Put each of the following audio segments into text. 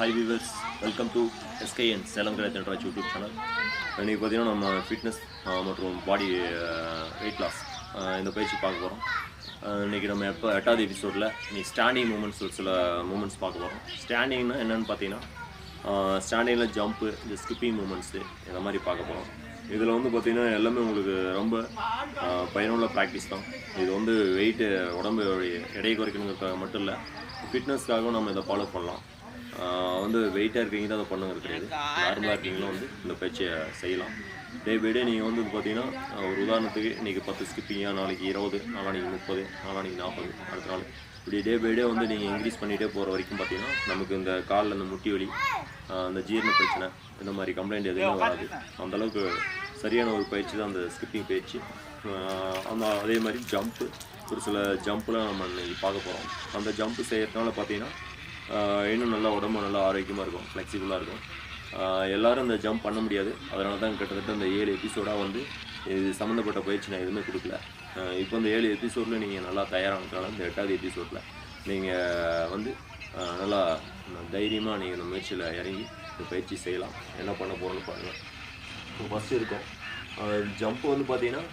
Hi viewers, welcome to SKN Salem Graduate YouTube channel. இன்றைக்கி பார்த்தீங்கன்னா நம்ம ஃபிட்னஸ் மற்றும் பாடி வெயிட் லாஸ் இந்த பயிற்சி பார்க்க போகிறோம். இன்றைக்கி நம்ம எப்போ 8வது எபிசோடில் இன்றைக்கி ஸ்டாண்டிங் மூமெண்ட்ஸ் ஒரு சில மூமெண்ட்ஸ் பார்க்க போகிறோம். ஸ்டாண்டிங்னா என்னென்னு பார்த்தீங்கன்னா ஸ்டாண்டிங்கில் ஜம்ப்பு, இந்த ஸ்கிப்பிங் மூமெண்ட்ஸு இந்த மாதிரி பார்க்க போகிறோம். இதில் வந்து பார்த்திங்கன்னா எல்லாமே உங்களுக்கு ரொம்ப பயனுள்ள ப்ராக்டிஸ் தான். இது வந்து வெயிட்டு உடம்பு எடை குறைக்கணுங்கிறதுக்காக மட்டும் இல்லை, ஃபிட்னஸ்க்காகவும் நம்ம இதை ஃபாலோ பண்ணலாம். வந்து வெயிட்டாக இருக்கீங்க தான் அதை பண்ணுங்கிறது கிடையாது. நார்மலாக இருக்கீங்களும் வந்து இந்த பயிற்சியை செய்யலாம். டே பை டே நீங்கள் வந்து பார்த்தீங்கன்னா ஒரு உதாரணத்துக்கு இன்றைக்கி 10 ஸ்கிப்பிங்காக, நாளைக்கு 20, நாளைக்கு 30, நாளைக்கு 40, அடுத்த நாள் இப்படி டே பை டே வந்து நீங்கள் இன்க்ரீஸ் பண்ணிகிட்டே போகிற வரைக்கும் பார்த்தீங்கன்னா நமக்கு இந்த காலில் இந்த முட்டி வலி, அந்த ஜீரண பிரச்சனை, இந்த மாதிரி கம்ப்ளைண்ட் எதுவுமே வராது. அந்தளவுக்கு சரியான ஒரு பயிற்சி தான் அந்த ஸ்கிப்பிங் பயிற்சி. அதே மாதிரி ஜம்ப்பு, ஒரு சில ஜம்ப்லாம் நம்ம இன்றைக்கி பார்க்க போகிறோம். அந்த ஜம்ப்பு செய்கிறதுனால பார்த்தீங்கன்னா இன்னும் நல்லா உடம்பு நல்லா ஆரோக்கியமாக இருக்கும், ஃப்ளெக்சிபிளாக இருக்கும். எல்லோரும் இந்த ஜம்ப் பண்ண முடியாது. அதனால தான் கிட்டத்தட்ட இந்த 7 எபிசோடாக வந்து இது சம்மந்தப்பட்ட பயிற்சி நான் எதுவுமே கொடுக்கல. இப்போ இந்த 7 எபிசோடில் நீங்கள் நல்லா தயாரானதுனால இந்த 8வது எபிசோடில் நீங்கள் வந்து நல்லா தைரியமாக நீங்கள் இந்த முயற்சியில் இறங்கி இந்த பயிற்சி செய்யலாம். என்ன பண்ண போகிறோன்னு பாருங்கள். ஃபஸ்ட்டு இருக்கும் ஜம்ப்பு வந்து பார்த்தீங்கன்னா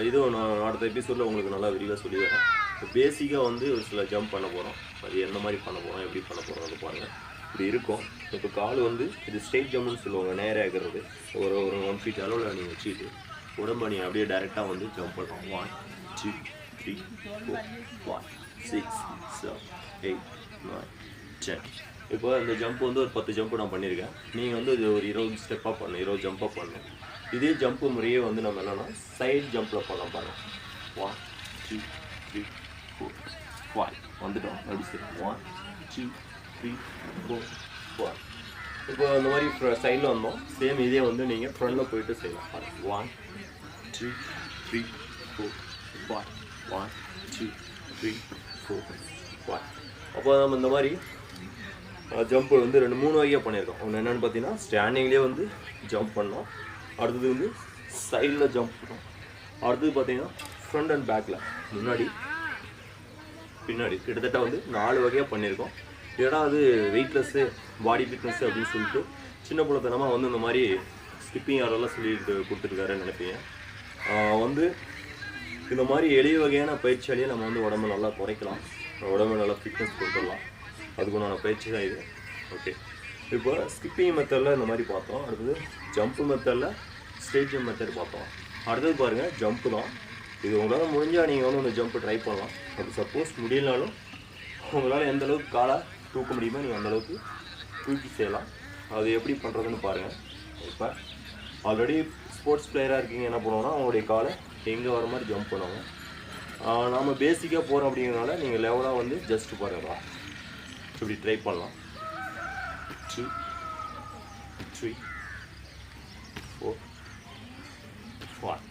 இதுவும் நான் அடுத்த எபிசோடில் உங்களுக்கு நல்லா விரிவாக சொல்லி வரேன். பேசிக்காக வந்து ஒரு சில ஜம்ப் பண்ண போகிறோம். அது என்ன மாதிரி பண்ண போகிறோம், எப்படி பண்ண போகிறோம் அது பாருங்கள். இப்படி இருக்கும். இப்போ கால் வந்து இது ஸ்ட்ரெயிட் ஜம்ப்னு சொல்லுவாங்க, நேராக இருக்கிறது. ஒரு 1 ஃபீட் அளவில் நீங்கள் வச்சுக்கிட்டு உடம்பை நீங்கள் அப்படியே டைரெக்டாக வந்து ஜம்ப் பண்ணுறோம். 1 2 3 4 5 6 7 8 9 10. இப்போ இந்த ஜம்ப் வந்து ஒரு 10 ஜம்ப் நான் பண்ணியிருக்கேன். நீங்கள் வந்து இது ஒரு 20 ஸ்டெப்பாக பண்ணணும், 20 ஜம்ப்பாக பண்ணணும். இதே ஜம்ப்பு முறையே வந்து நம்ம என்னென்னா சைட் ஜம்பில் பண்ண பாருங்கள். 1 2 3 4 5 வந்துட்டோம். அப்படி சரி 1 2 3 4 5. இப்போ இந்த மாதிரி சைடில் வந்தோம். சேம் இதே வந்து நீங்கள் ஃப்ரண்டில் போயிட்டு செய்யலாம். 1 2 3 4 5 1 2 3 4 5. அப்போ நம்ம இந்த மாதிரி ஜம்ப்பு வந்து 2-3 வகையாக பண்ணியிருக்கோம். ஒன்று என்னென்னு பார்த்தீங்கன்னா ஸ்டாண்டிங்லேயே வந்து ஜம்ப் பண்ணோம். அடுத்தது வந்து சைடில் ஜம்ப் பண்ணோம். அடுத்தது பார்த்தீங்கன்னா ஃப்ரண்ட் அண்ட் பேக்கில், முன்னாடி பின்னாடி, கிட்டத்தட்ட வந்து 4 வகையாக பண்ணியிருக்கோம். ஏன்னா அது வெயிட்லெஸ்ஸு, பாடி ஃபிட்னஸ்ஸு அப்படின்னு சொல்லிட்டு சின்ன பிள்ளைத்தனமாக வந்து இந்த மாதிரி ஸ்கிப்பிங் ஆரெல்லாம் சொல்லிட்டு கொடுத்துருக்காருன்னு நினைப்பீங்க. வந்து இந்த மாதிரி எளிய வகையான பயிற்சியாலேயே நம்ம வந்து உடம்பு நல்லா குறைக்கலாம், உடம்பு நல்லா ஃபிட்னஸ் கொடுத்துடலாம். அதுக்குண்டான பயிற்சி தான் இது. ஓகே, இப்போ ஸ்கிப்பிங் மெத்தடில் இந்த மாதிரி பார்த்தோம். அடுத்தது ஜம்ப்பு மெத்தடில் ஸ்ட்ரெயிட் ஜம்ப் மெத்தட் பார்த்தோம். அடுத்தது பாருங்கள் ஜம்ப்பு தான். இது உங்களால் முடிஞ்சால் நீங்கள் வந்து அந்த ஜம்ப்பு ட்ரை பண்ணலாம். அப்படி சப்போஸ் முடியலனாலும் உங்களால் எந்த அளவுக்கு காலை தூக்க முடியுமோ நீங்கள் அந்தளவுக்கு தூக்கி செய்யலாம். அது எப்படி பண்ணுறதுன்னு பாருங்கள். இப்போ ஆல்ரெடி ஸ்போர்ட்ஸ் பிளேயராக இருக்கீங்க, என்ன பண்ணுவோன்னா அவங்களுடைய காலை எங்கே வர மாதிரி ஜம்ப் பண்ணுவாங்க. நாம் பேசிக்காக போகிறோம் அப்படிங்கிறனால நீங்கள் லெவலாக வந்து ஜஸ்ட்டு பாருங்களா, இப்படி ட்ரை பண்ணலாம். 2 3 4 5.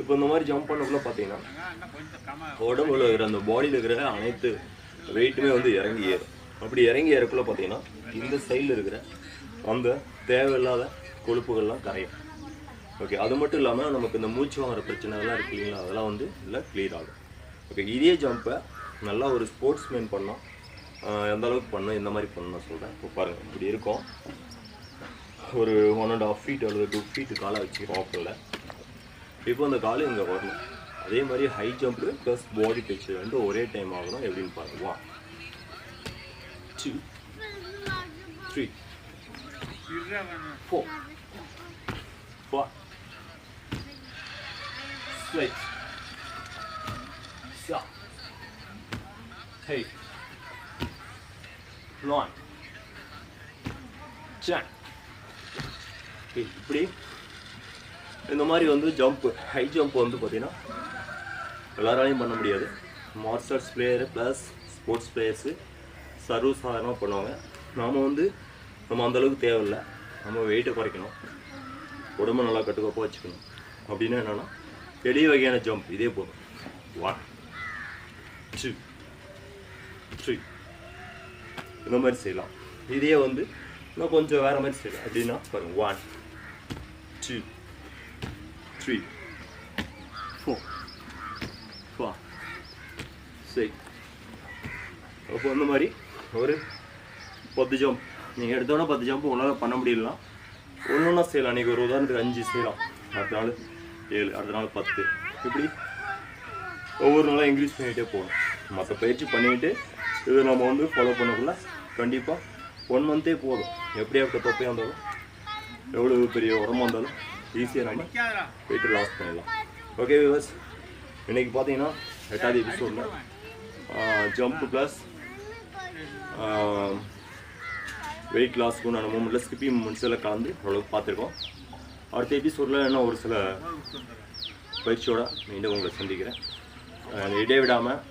இப்போ இந்த மாதிரி ஜம்ப் பண்ணக்குள்ளே பார்த்தீங்கன்னா உடம்புல இருக்கிற அந்த பாடியில் இருக்கிற அனைத்து வெயிட்டுமே வந்து இறங்கி ஏறும். அப்படி இறங்கி ஏறக்குள்ளே பார்த்தீங்கன்னா இந்த சைடில் இருக்கிற அந்த தேவையில்லாத கொழுப்புகள்லாம் கரையும். ஓகே, அது மட்டும் இல்லாமல் நமக்கு இந்த மூச்சு வாங்குற பிரச்சனைலாம் இருக்கு இல்லைங்களா, அதெல்லாம் வந்து இல்லை கிளியர் ஆகும். ஓகே, இதே ஜம்பை நல்லா ஒரு ஸ்போர்ட்ஸ் மேன் பண்ணோம், எந்த அளவுக்கு பண்ணோம், இந்த மாதிரி பண்ணணும் சொல்கிறேன். இப்போ பாருங்கள், இப்படி இருக்கும். ஒரு 1.5 ஃபீட் அல்லது 2 ஃபீட்டு காலை வச்சுக்கிறோம் ஓப்பனில். இப்போ அந்த காலு இங்கே வரணும். அதே மாதிரி ஹை ஜம்ப்பு ப்ளஸ் பாடி டச் வந்து ஒரே டைம் ஆகணும். எப்படின்னு பாருங்க. 1 2 3 4 5 6 7 8 9 10. இப்படி இந்த மாதிரி வந்து ஜம்ப்பு, ஹை ஜம்ப் வந்து பார்த்திங்கன்னா எல்லாராலையும் பண்ண முடியாது. Martial arts player plus sports players சர்வசாதாரணமாக பண்ணுவாங்க. நாம் வந்து நம்ம அந்தளவுக்கு தேவையில்லை. நம்ம வெயிட்டை குறைக்கணும், உடம்பு நல்லா கட்டுக்கோப்பாக வச்சுக்கணும். அப்படின்னா என்னென்னா எளிய வகையான ஜம்ப் இதே போதும். 1 2 3 இந்த மாதிரி செய்யலாம். இதே வந்து இன்னும் கொஞ்சம் வேறு மாதிரி செய்யலாம். அப்படின்னா பாருங்கள். 1 2 3 4 5 6. அப்போ அந்த மாதிரி ஒரு 10 ஜம்ப் நீங்கள் எடுத்தோன்னே 10 ஜம்ப் ஒன்றால் பண்ண முடியலாம், ஒன்று ஒன்றா செய்யலாம். அன்றைக்கி ஒரு உதாரணத்துக்கு 5 செய்யலாம், அடுத்த நாள் 7, அடுத்த நாள் 10, இப்படி ஒவ்வொரு நாளாக இன்க்ரீஸ் பண்ணிகிட்டே போகணும். மற்ற பயிற்சி பண்ணிக்கிட்டு இது நம்ம வந்து ஃபாலோ பண்ணக்குள்ள கண்டிப்பாக 1 மந்த்தே போதும். எப்படியாப்பட்ட தொப்பையாக இருந்தாலும் எவ்வளோ பெரிய உடம்பா இருந்தாலும் ஈஸியாக நம்ம வெயிட் லாஸ் பண்ணிடலாம். ஓகே வியூவர்ஸ், இன்றைக்கி பார்த்தீங்கன்னா 8வது எபிசோடில் ஜம்ப் ப்ளஸ் வெயிட் லாஸ்க்கு உண்டான மூமெண்ட்டில் ஸ்கிப்பிங் மூமெண்ட்ஸ் எல்லாம் கலந்து ஓரளவுக்கு பார்த்துருக்கோம். அடுத்த எபிசோடில் இன்னும் ஒரு சில பயிற்சியோடு மீண்டும் உங்களை சந்திக்கிறேன். இடைவிடாமல்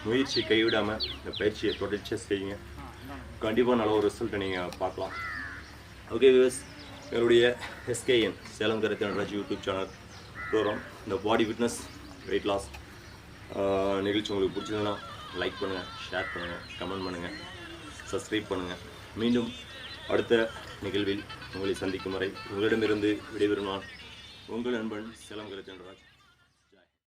முயற்சி கைவிடாமல் இந்த பயிற்சியை தொடர்ச்சியாக செய்யுங்க. கண்டிப்பாக நல்ல ஒரு ரிசல்ட்டை நீங்கள் பார்க்கலாம். ஓகே வியூவர்ஸ், என்னுடைய எஸ்கேஎன் சேலம் கருத்து நடராஜ் யூடியூப் சேனல் ப்ரோக்ராம் இந்த பாடி ஃபிட்னஸ் வெயிட் லாஸ் நிகழ்ச்சி உங்களுக்கு பிடிச்சதுன்னா லைக் பண்ணுங்கள், ஷேர் பண்ணுங்கள், கமெண்ட் பண்ணுங்கள், சப்ஸ்கிரைப் பண்ணுங்கள். மீண்டும் அடுத்த நிகழ்வில் உங்களை சந்திக்கும் வரை உங்களிடமிருந்து விடைபெறும் நான் உங்கள் நண்பன் சேலம் கருத்து நடராஜ்.